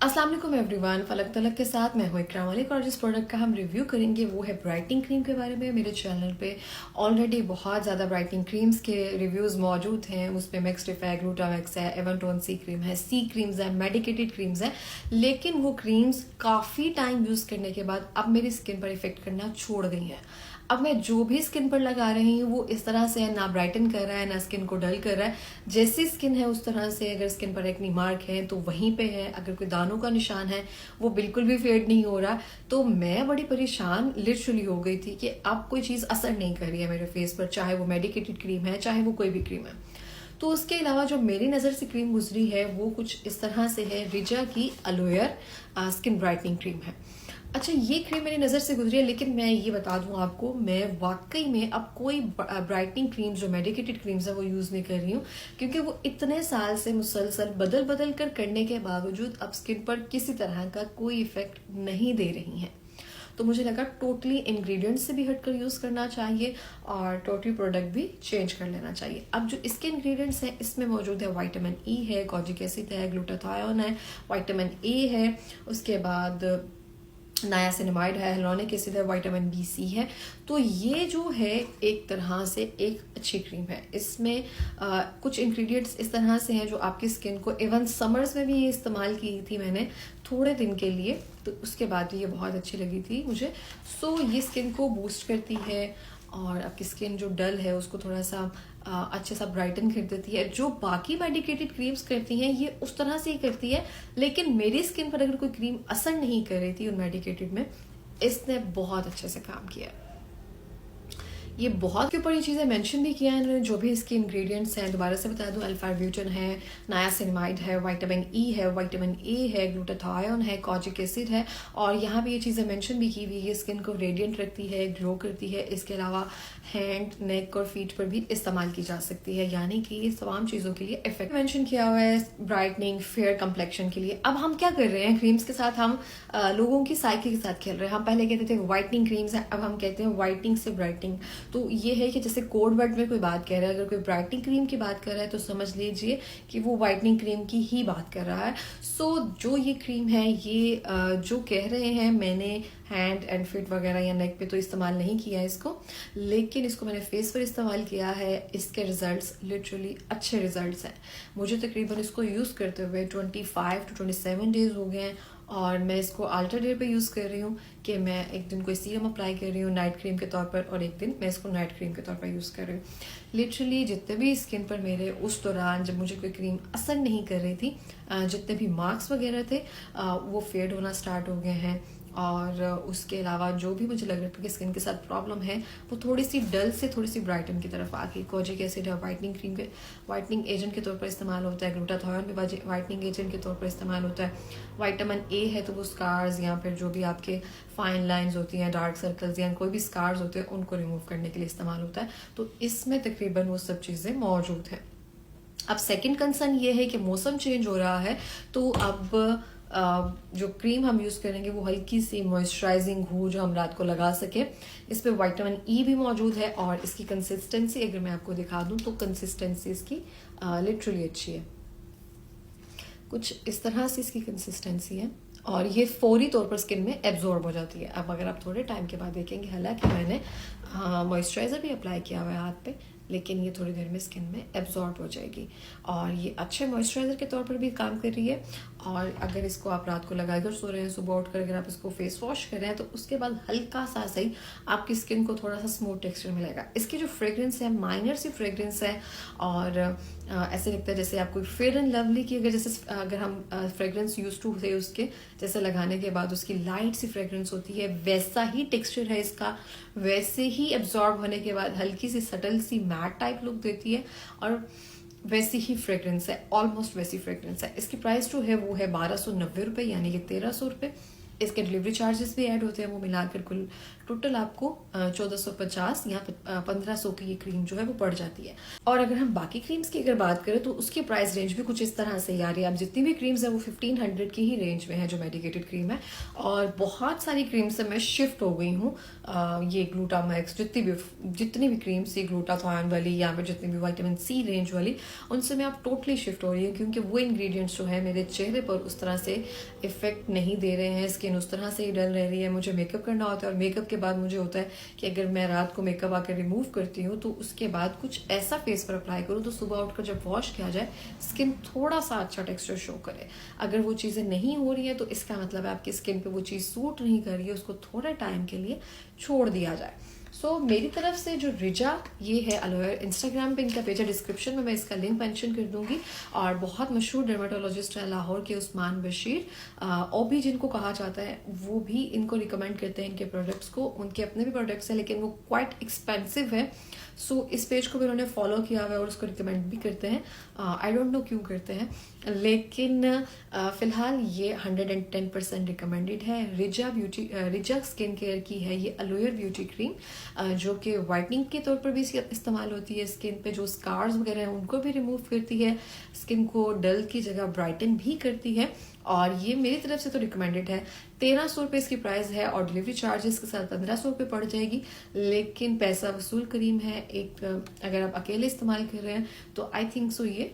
अस्सलाम वालेकुम एवरीवन, फलक तलक के साथ मैं हूँ इकराम मलिक और जिस प्रोडक्ट का हम रिव्यू करेंगे वो है ब्राइटनिंग क्रीम के बारे में। मेरे चैनल पे ऑलरेडी बहुत ज़्यादा ब्राइटनिंग क्रीम्स के रिव्यूज़ मौजूद हैं। उसमें मैक्सटिफ है, ग्लूटामैक्स है, एवेंटोन सी क्रीम है, सी क्रीम्स है, मेडिकेटेड क्रीम्स है। लेकिन वो क्रीम्स काफ़ी टाइम यूज़ करने के बाद अब मेरी स्किन पर इफेक्ट करना छोड़ गई हैं। अब मैं जो भी स्किन पर लगा रही हूँ वो इस तरह से है, ना ब्राइटन कर रहा है ना स्किन को डल कर रहा है। जैसी स्किन है उस तरह से, अगर स्किन पर एक्नी मार्क है तो वहीं पे है, अगर कोई दानों का निशान है वो बिल्कुल भी फेड नहीं हो रहा। तो मैं बड़ी परेशान लिटरली हो गई थी कि अब कोई चीज़ असर नहीं कर रही है मेरे फेस पर, चाहे वो मेडिकेटेड क्रीम है चाहे वो कोई भी क्रीम है। तो उसके अलावा जो मेरी नज़र से क्रीम गुजरी है वो कुछ इस तरह से है, रिजा की अलोयर स्किन ब्राइटनिंग क्रीम है। अच्छा, ये क्रीम मेरी नज़र से गुजरी है, लेकिन मैं ये बता दूं आपको, मैं वाकई में अब कोई ब्राइटनिंग क्रीम जो मेडिकेटेड क्रीम्स है वो यूज़ नहीं कर रही हूँ, क्योंकि वो इतने साल से मुसलसल बदल बदल कर करने के बावजूद अब स्किन पर किसी तरह का कोई इफेक्ट नहीं दे रही हैं। तो मुझे लगा टोटली इंग्रेडिएंट्स से भी हटकर यूज़ करना चाहिए और टोटली प्रोडक्ट भी चेंज कर लेना चाहिए। अब जो इसके इंग्रेडिएंट्स हैं इसमें मौजूद है विटामिन ई है, कॉजिक एसिड है, ग्लूटाथायोन है, विटामिन ए है, उसके बाद नायासिनामाइड है, हिलुरोनिक एसिड है, विटामिन बी सी है। तो ये जो है एक तरह से एक अच्छी क्रीम है। इसमें कुछ इंग्रेडिएंट्स इस तरह से हैं जो आपकी स्किन को, इवन समर्स में भी ये इस्तेमाल की थी मैंने थोड़े दिन के लिए, तो उसके बाद ये बहुत अच्छी लगी थी मुझे। सो ये स्किन को बूस्ट करती है और आपकी स्किन जो डल है उसको थोड़ा सा अच्छे सा ब्राइटन कर देती है। जो बाकी मेडिकेटेड क्रीम्स करती हैं ये उस तरह से ही करती है, लेकिन मेरी स्किन पर अगर कोई क्रीम असर नहीं कर रही थी उन मेडिकेटेड में, इसने बहुत अच्छे से काम किया। ये बहुत के ऊपर ये चीज़ें मेंशन भी किया है इन्होंने, जो भी इसके इंग्रेडिएंट्स हैं। दोबारा से बता दूं, अल्फा-ब्यूटेन है, नायासिनामाइड है, विटामिन ई है, विटामिन ए है, ग्लूटाथायोन है, कॉजिक एसिड है, और यहाँ पे ये चीज़ें मेंशन भी की हुई है। स्किन को रेडिएंट रखती है, ग्लो करती है। इसके अलावा हैंड, नेक और फीट पर भी इस्तेमाल की जा सकती है, यानी कि ये तमाम चीज़ों के लिए इफेक्ट मेंशन किया हुआ है ब्राइटनिंग फेयर कम्प्लेक्शन के लिए। अब हम क्या कर रहे हैं क्रीम्स के साथ, हम लोगों की साइकिल के साथ खेल रहे हैं। हम पहले कहते थे वाइटनिंग क्रीम्स है, अब हम कहते हैं वाइटनिंग से ब्राइटनिंग। तो ये है कि जैसे कोड वर्ड में कोई बात कह रहा है, अगर कोई ब्राइटनिंग क्रीम की बात कर रहा है तो समझ लीजिए कि वो वाइटनिंग क्रीम की ही बात कर रहा है। सो जो ये क्रीम है ये जो कह रहे हैं, मैंने हैंड एंड फिट वगैरह या नेक पे तो इस्तेमाल नहीं किया इसको, लेकिन इसको मैंने फेस पर इस्तेमाल किया है। इसके रिजल्ट्स लिटरली अच्छे रिजल्ट्स हैं। मुझे तकरीबन इसको यूज़ करते हुए 25 to 27 डेज हो गए हैं और मैं इसको अल्टरनेट पे यूज़ कर रही हूँ कि मैं एक दिन कोई सीरम अप्लाई कर रही हूँ नाइट क्रीम के तौर पर, और एक दिन मैं इसको नाइट क्रीम के तौर पर यूज़ कर रही हूँ। लिटरली जितने भी स्किन पर मेरे उस दौरान जब मुझे कोई क्रीम असर नहीं कर रही थी, जितने भी मार्क्स वगैरह थे वो फेड होना स्टार्ट हो गए हैं। और उसके अलावा जो भी मुझे लग रहा था कि स्किन के साथ प्रॉब्लम है वो थोड़ी सी डल से थोड़ी सी ब्राइटन की तरफ आ गई। कॉजिक एसिड है, वाइटनिंग क्रीम के वाइटनिंग एजेंट के तौर पर इस्तेमाल होता है, ग्लूटाथायोन भी वाइटनिंग एजेंट के तौर पर इस्तेमाल होता है, विटामिन ए है तो वो स्कार्स या फिर जो भी आपके फाइन लाइंस होती हैं, डार्क सर्कल्स या कोई भी स्कार्स होते हैं उनको रिमूव करने के लिए इस्तेमाल होता है। तो इसमें तकरीबन वो सब चीज़ें मौजूद हैं। अब सेकेंड कंसर्न ये है कि मौसम चेंज हो रहा है, तो अब जो क्रीम हम यूज़ करेंगे वो हल्की सी मॉइस्चराइजिंग हो, जो हम रात को लगा सके। इस पर विटामिन ई भी मौजूद है और इसकी कंसिस्टेंसी अगर मैं आपको दिखा दूं तो कंसिस्टेंसी इसकी लिटरली अच्छी है। कुछ इस तरह से इसकी कंसिस्टेंसी है और ये फौरी तौर पर स्किन में एब्जॉर्ब हो जाती है। अब अगर आप थोड़े टाइम के बाद देखेंगे, हालांकि मैंने मॉइस्चराइज़र भी अप्लाई किया हुआ है हाथ पे, लेकिन ये थोड़ी देर में स्किन में एब्जॉर्ब हो जाएगी और ये अच्छे मॉइस्चराइज़र के तौर पर भी काम कर रही है। और अगर इसको आप रात को लगाकर सो रहे हैं, सुबह उठकर अगर आप इसको फेस वॉश कर रहे हैं तो उसके बाद हल्का सा सही आपकी स्किन को थोड़ा सा स्मूथ टेक्सचर मिलेगा। इसकी जो फ्रेग्रेंस है, माइनर सी फ्रेग्रेंस है और ऐसे लगता है जैसे आपको फेयर एंड लवली की अगर हम फ्रेग्रेंस यूज टू थे उसके जैसे लगाने के बाद उसकी लाइट सी फ्रेग्रेंस होती है, वैसा ही टेक्सचर है इसका, वैसे ही एब्जॉर्ब होने के बाद हल्की सी सटल सी मैट टाइप लुक देती है और वैसी ही फ्रेग्रेंस है, ऑलमोस्ट वैसी फ्रेग्रेंस है। इसकी प्राइस जो है वो है 1290 रुपये, यानी कि 1300 रुपये। इसके डिलीवरी चार्जेस भी ऐड होते हैं, वो मिलाकर कुल टोटल आपको 1450 या 1500 की ये क्रीम जो है वो पड़ जाती है। और अगर हम बाकी क्रीम्स की अगर बात करें तो उसकी प्राइस रेंज भी कुछ इस तरह से ही आ रही है। अब जितनी भी क्रीम्स है वो 1500 की ही रेंज में है जो मेडिकेटेड क्रीम है, और बहुत सारी क्रीम से मैं शिफ्ट हो गई हूँ। ये ग्लूटामैक्स जितनी भी क्रीम्स थी ग्लूटाथॉन वाली या फिर जितनी भी विटामिन सी रेंज वाली, उनसे मैं अब टोटली शिफ्ट हो रही हूँ, क्योंकि वो इंग्रेडिएंट्स जो है मेरे चेहरे पर उस तरह से इफेक्ट नहीं दे रहे हैं, स्किन उस तरह से ही डल रह रही है। मुझे मेकअप करना होता है और मेकअप के बाद मुझे होता है कि अगर मैं रात को मेकअप आकर रिमूव करती हूँ तो उसके बाद कुछ ऐसा फेस पर अप्लाई करूँ तो सुबह उठकर जब वॉश किया जाए स्किन थोड़ा सा अच्छा टेक्सचर शो करे। अगर वो चीज़ें नहीं हो रही है तो इसका मतलब है आपकी स्किन पे वो चीज़ सूट नहीं कर रही है, उसको थोड़े टाइम के लिए छोड़ दिया जाए। मेरी तरफ से जो रिजा ये है अलोवेरा, इंस्टाग्राम पे इनका पेज है, डिस्क्रिप्शन में मैं इसका लिंक मेंशन कर दूंगी। और बहुत मशहूर डर्माटोलॉजिस्ट है लाहौर के उस्मान बशीर, और भी जिनको कहा जाता है, वो भी इनको रिकमेंड करते हैं इनके प्रोडक्ट्स को। उनके अपने भी प्रोडक्ट्स हैं लेकिन वो क्वाइट एक्सपेंसिव है। इस पेज को भी उन्होंने फॉलो किया हुआ है और उसको रिकमेंड भी करते हैं। आई डोंट नो क्यों करते हैं, लेकिन फिलहाल ये 110% रिकमेंडेड है। रिजा स्किन केयर की है ये अलोवेरा ब्यूटी क्रीम, जो कि वाइटनिंग के तौर पर भी इस्तेमाल होती है। स्किन पे जो स्कार्स वगैरह हैं उनको भी रिमूव करती है, स्किन को डल की जगह ब्राइटन भी करती है, और ये मेरी तरफ से तो रिकमेंडेड है। 1300 रुपये इसकी प्राइस है और डिलीवरी चार्जेस के साथ 1500 रुपये पड़ जाएगी, लेकिन पैसा वसूल क्रीम है। अगर आप अकेले इस्तेमाल कर रहे हैं तो आई थिंक सो ये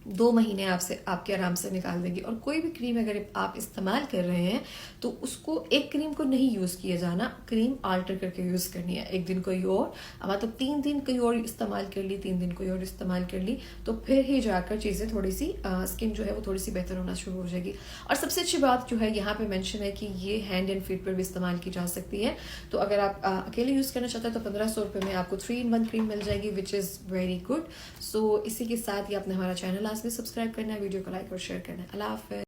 2 महीने आपके आराम से निकाल देगी। और कोई भी क्रीम अगर आप इस्तेमाल कर रहे हैं तो उसको एक क्रीम को नहीं यूज किया जाना, क्रीम आल्टर करके यूज करनी है। एक दिन कोई और, मतलब 3 दिन कोई और इस्तेमाल कर ली, 3 दिन कोई और इस्तेमाल कर ली, तो फिर ही जाकर चीजें थोड़ी सी स्किन जो है वो थोड़ी सी बेहतर होना शुरू हो जाएगी। और सबसे अच्छी बात जो है यहाँ पे मेंशन है कि ये हैंड एंड फीट पर भी इस्तेमाल की जा सकती है। तो अगर आप अकेले यूज करना चाहते हैं तो 1500 रुपये में आपको 3-in-1 क्रीम मिल जाएगी, विच इज वेरी गुड। इसी के साथ ही आपने हमारा चैनल भी सब्सक्राइब करना है, वीडियो को लाइक और शेयर करना है। अल्लाह हाफ़िज़।